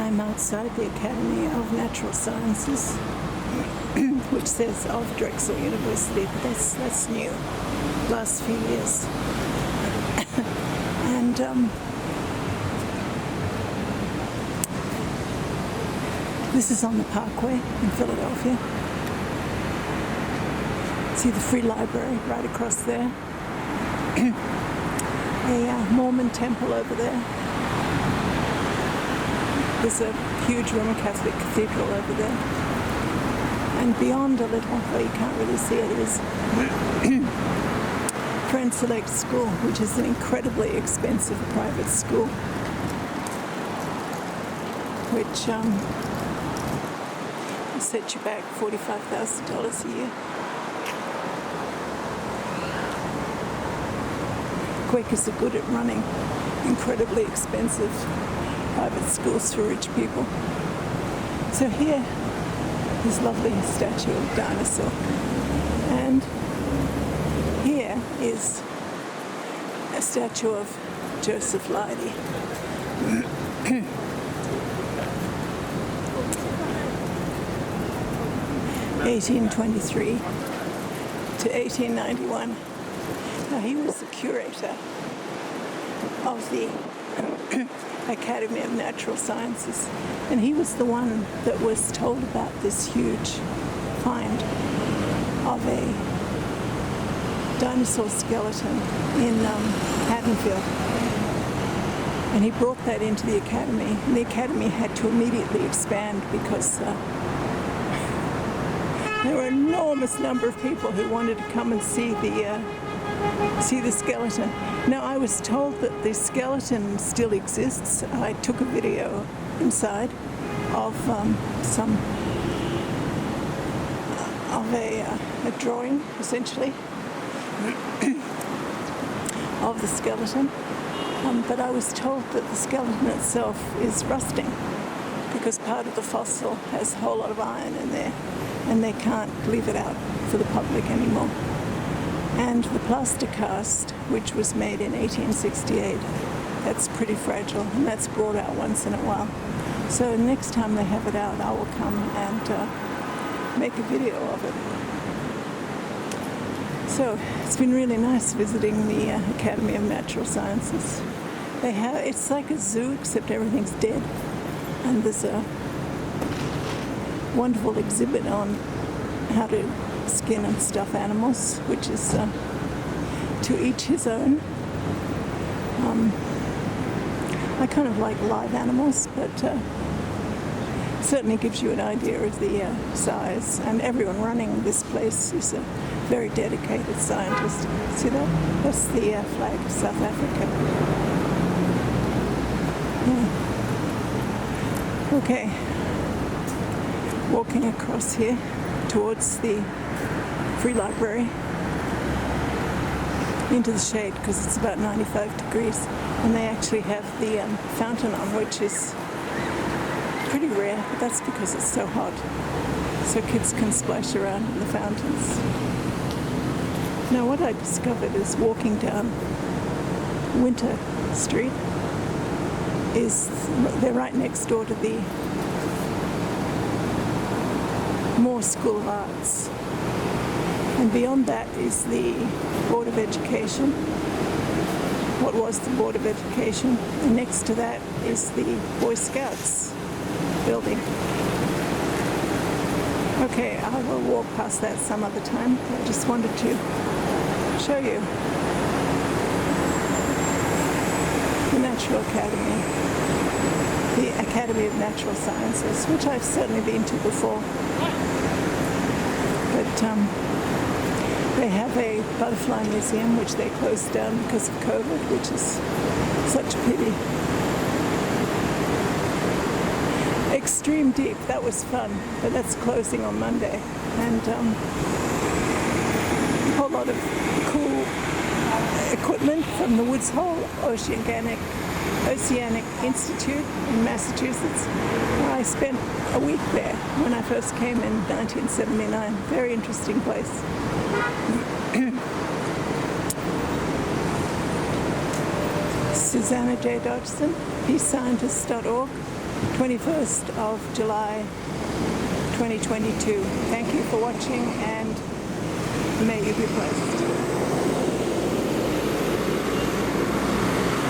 I'm outside the Academy of Natural Sciences, which says of Drexel University, but that's new, last few years. And this is on the Parkway in Philadelphia. See the Free Library right across there. A Mormon temple over there. There's a huge Roman Catholic cathedral over there. And beyond a little, though you can't really see it, is Friend Select School, which is an incredibly expensive private school, which will set you back $45,000 a year. Quakers are good at running incredibly expensive private schools for rich people. So here, this lovely statue of dinosaur. And here is a statue of Joseph Leidy. 1823 to 1891. Now he was the curator of the Academy of Natural Sciences, and he was the one that was told about this huge find of a dinosaur skeleton in Haddonfield. And he brought that into the Academy, and the Academy had to immediately expand because there were an enormous number of people who wanted to come and see the skeleton. Now, I was told that the skeleton still exists. I took a video inside of a drawing, essentially, of the skeleton. But I was told that the skeleton itself is rusting because part of the fossil has a whole lot of iron in there, and they can't leave it out for the public anymore. And the plaster cast, which was made in 1868, that's pretty fragile, and that's brought out once in a while. So next time they have it out, I will come and make a video of it. So it's been really nice visiting the Academy of Natural Sciences. It's like a zoo, except everything's dead. And there's a wonderful exhibit on how to skin and stuff animals, which is to each his own. I kind of like live animals, but certainly gives you an idea of the size. And everyone running this place is a very dedicated scientist. See that? That's the flag of South Africa. Yeah. Okay. Walking across here towards the Free Library into the shade because it's about 95 degrees, and they actually have the fountain on, which is pretty rare, but that's because it's so hot, so kids can splash around in the fountains. Now what I discovered is walking down Winter Street they're right next door to the Moore School of Arts. And beyond that is the Board of Education, what was the Board of Education. And next to that is the Boy Scouts building. Okay, I will walk past that some other time. I just wanted to show you the Natural Academy, the Academy of Natural Sciences, which I've certainly been to before. But they have a butterfly museum, which they closed down because of COVID, which is such a pity. Extreme Deep, that was fun, but that's closing on Monday. And a whole lot of cool equipment from the Woods Hole Oceanic Institute in Massachusetts. I spent a week there when I first came in 1979. Very interesting place. Susanna J. Dodgson, peacescientist.org. 21st of July 2022. Thank you for watching, and may you be blessed.